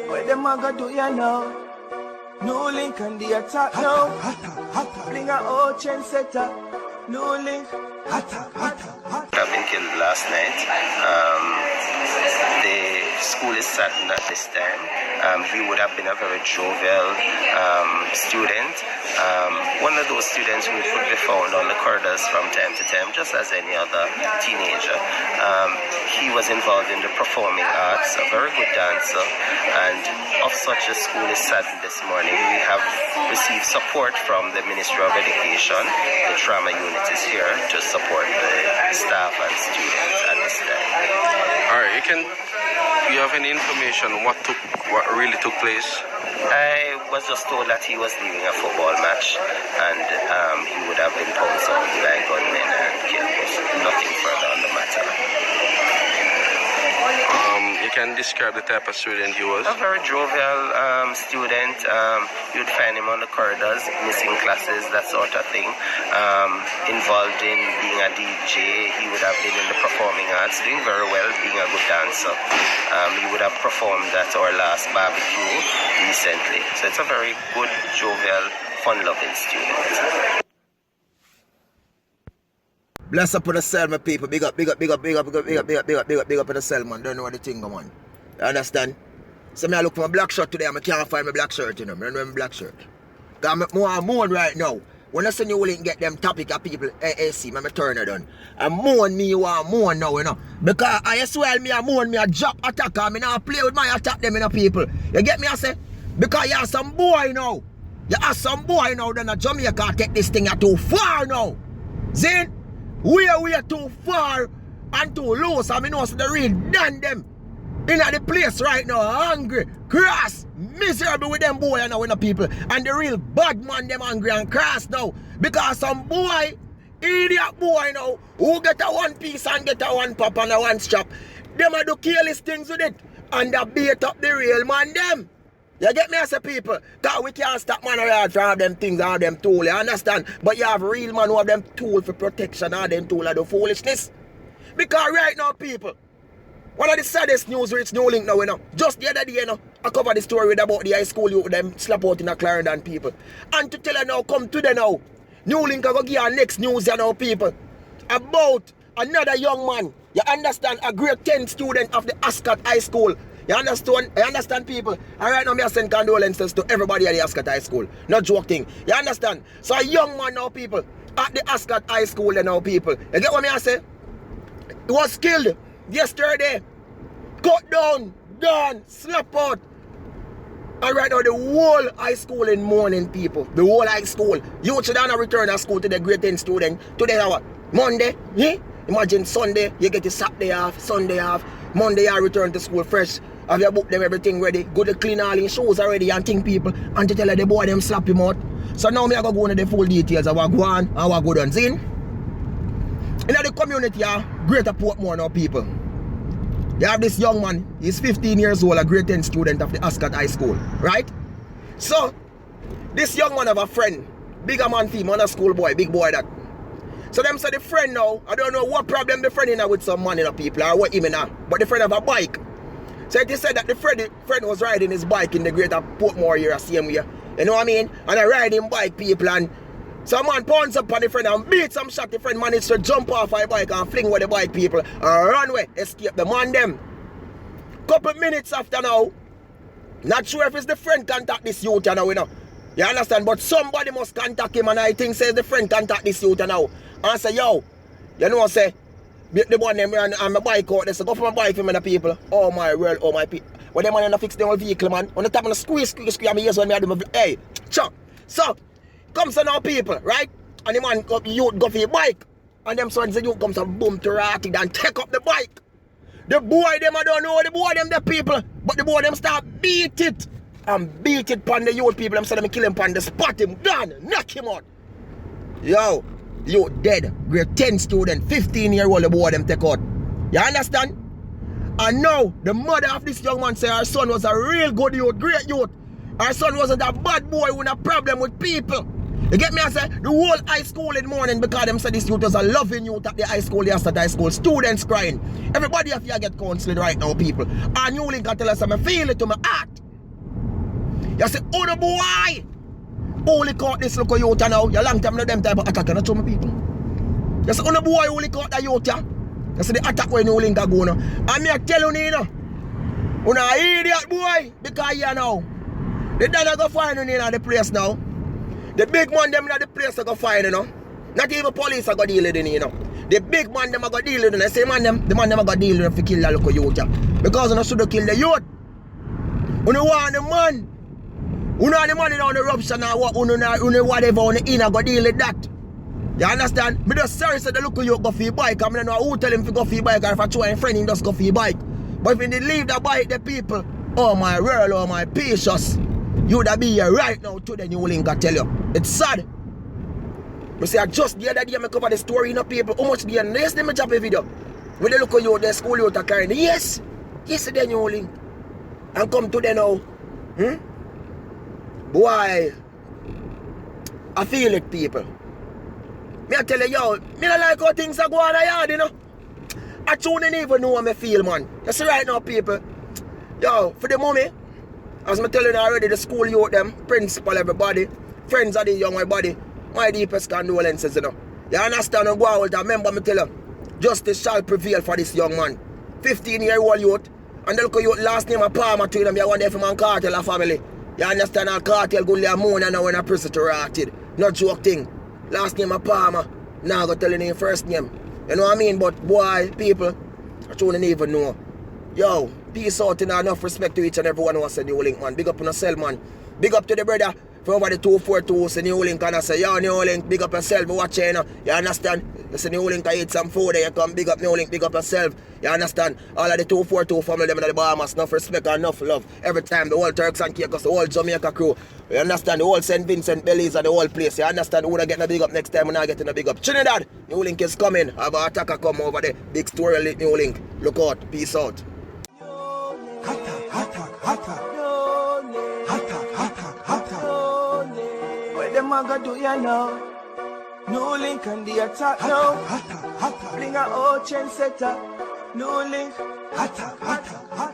What them a go do you know? NEWLINK on the attack now. Bring a old chain setter. NEWLINK. I've been killed last night. The school is saddened at this time. He would have been a very jovial student. One of those students who could be found on the corridors from time to time, just as any other teenager. He was involved in the performing arts, a very good dancer, and of such a school is saddened this morning. We have received support from the Ministry of Education. The trauma unit is here to support the staff and students at this time. Alright, you have any information on what really took place? I was just told that he was leaving a football match and he would have been pounced on by gunmen and killed. Nothing further on the matter. You can describe the type of student he was? A very jovial student. You'd find him on the corridors, missing classes, that sort of thing. Involved in being a DJ. He would have been in the performing arts, doing very well, being a good dancer. He would have performed at our last barbecue recently. So it's a very good, jovial, fun-loving student. Bless up on the cell, my people. Big up on the cell, man. Don't know what the thing go on. You understand? So me I look for my black shirt today, and I can't find my black shirt, you know. I don't know my black shirt. Because I'm more right now. When I say NEWLINK get them topic of people, AAC, I'm turn it on. And more me you want more now, you know. Because I swear me, I more me a drop attack, and I not play with my attack them, you know, people. You get me, I say? Because you have some boy now. You have some boy now, then a Jamaica take this thing too far now. Zin? We are too far and too low, so I know so the real done them in the place right now, hungry, cross, miserable with them boy and now with the people. And the real bad man them hungry and cross now. Because some boy, idiot boy now, who get a one piece and get a one pop and a one strap, them a do careless things with it. And they beat up the real man them. You get me as a people? Because we can't stop man around to have them things or them tool, you understand? But you have real man who have them tool for protection or them tool of the foolishness. Because right now, people, one of the saddest news reach NEWLINK now, you know. Just the other day, you know, I covered the story about the high school youth, them slap out in a Clarendon, people. And to tell you now, come today now, NEWLINK are going to give you next news, you know, people, about another young man, you understand, a grade 10 student of the Ascot High School. You understand people? And right now I send condolences to everybody at the Ascot High School. Not joke thing. You understand? So a young man now, people, at the Ascot High School now, people. You get what I say? He was killed yesterday. Cut down, gone, slap out. And right now the whole high school in mourning, people. The whole high school. You should not return to school to the grade 10 student. Today what? Monday? Yeah? Imagine Sunday, you get your Saturday off, Sunday off. Monday you return to school fresh. Have you booked them everything ready? Go to clean all his shoes already and think people and to tell the boy them slap him out. So now me I go into the full details of what go on and what go done. See? In the community, Greater Portmore now, people. You have this young man, he's 15 years old, a grade 10 student of the Ascot High School, right? So, this young man have a friend, bigger man for him, on a school boy, big boy that. So them say the friend now, I don't know what problem the friend in with some man in people or what him in, but the friend have a bike. So it is said that the friend was riding his bike in the Greater Portmore area, same way. You know what I mean? And I ride him bike, people, and some man pounds up on the friend and beat some shot. The friend managed to jump off a bike and fling with the bike, people, and run away, escape the man them. Couple minutes after now, not sure if it's the friend contact this youth now, you know. You understand? But somebody must contact him, and I think says the friend contact this youth now. And say, yo, you know what I say? The one them and my bike out there, so go for my bike for me, the people. Oh my world, oh my people. When them man fix their own vehicle, man. When the time on the squeeze, I'm here when I do my hey, chop. So, comes to now people, right? And the man youth go for your bike. And them sons the youth comes and boom to rotted and take up the bike. The boy them I don't know the boy them the people. But the boy them start beat it. And beat it upon the youth people. Them say them kill him upon the spot him, gone, knock him out. Yo. You dead, grade 10 student, 15-year-old the boy them take out. You understand? And now, the mother of this young man say her son was a real good youth, great youth. Her son wasn't a bad boy with a problem with people. You get me? I say the whole high school in morning because them say this youth was a loving youth at the high school yesterday. High school students crying. Everybody have to get counseling right now, people. And NEWLINK can tell us I feel it to my heart. You say, oh no boy, only caught this local youth now. You long time no them type of attack and my people. You say, oh no boy, only caught the youth. You see the attack when NEWLINK are going. And me I tell you, you know idiot boy, because you know the dad go find you in the place now. The big man them in the place go find you know. Not even police are go deal with it, you know. The big man them are go deal with it. I say man them, the man them are go deal with it to kill the local youth. Because you should have killed the youth. You want the man. You know the money down the eruption or what, you whatever on the inner go deal with that. You understand? Me just sorry say the local youth go for your bike. I don't know who tell him to go for your bike or if I try a friend him just go for your bike. But if he leave the bike, the people, oh my world, oh my patience, you would be here right now to the NEWLINK, I tell you. It's sad. You see, I just the other day I cover the story, you know, people. How much the yes, they drop a video. When they look at you, the school youth are carrying. Yes, yes, the NEWLINK. And come to them now. Boy, I feel it, people. Me I tell you, yo, me don't like how things are going on yard, you know. I don't even know what I feel, man. You see right now, people. Yo, for the moment, as I telling you already, the school youth, them, principal, everybody, friends of the young body, my deepest condolences, you know. You understand and go out, remember me tell you, justice shall prevail for this young man. 15-year-old youth, and the local youth last name a Palmer to them, you want them from a cartel a family. You understand, a cartel go to a moon and now in a prison to rotted. Not joke thing. Last name a Palmer, now I go tell you first name. You know what I mean? But boy, people, I don't even know. Yo, peace out and enough respect to each and everyone who has a NEWLINK, man. Big up on yourself, man. Big up to the brother from over the 242, say NEWLINK, and I say, yo, NEWLINK, big up yourself, watch you, you understand? You say NEWLINK, I eat some food, you come, big up NEWLINK, big up yourself, you understand? All of the 242 family, them in the Bahamas, enough respect and enough love. Every time, the whole Turks and Caicos, the whole Jamaica crew, you understand? The whole St. Vincent, Belize, and the whole place, you understand? Who wanna get a big up next time, when I get in a big up. Trinidad, NEWLINK is coming, have an attacker come over there, big story lit NEWLINK. Look out, peace out. What them a go do you know? NEWLINK and the attack now. Bring a old chain setter. NEWLINK.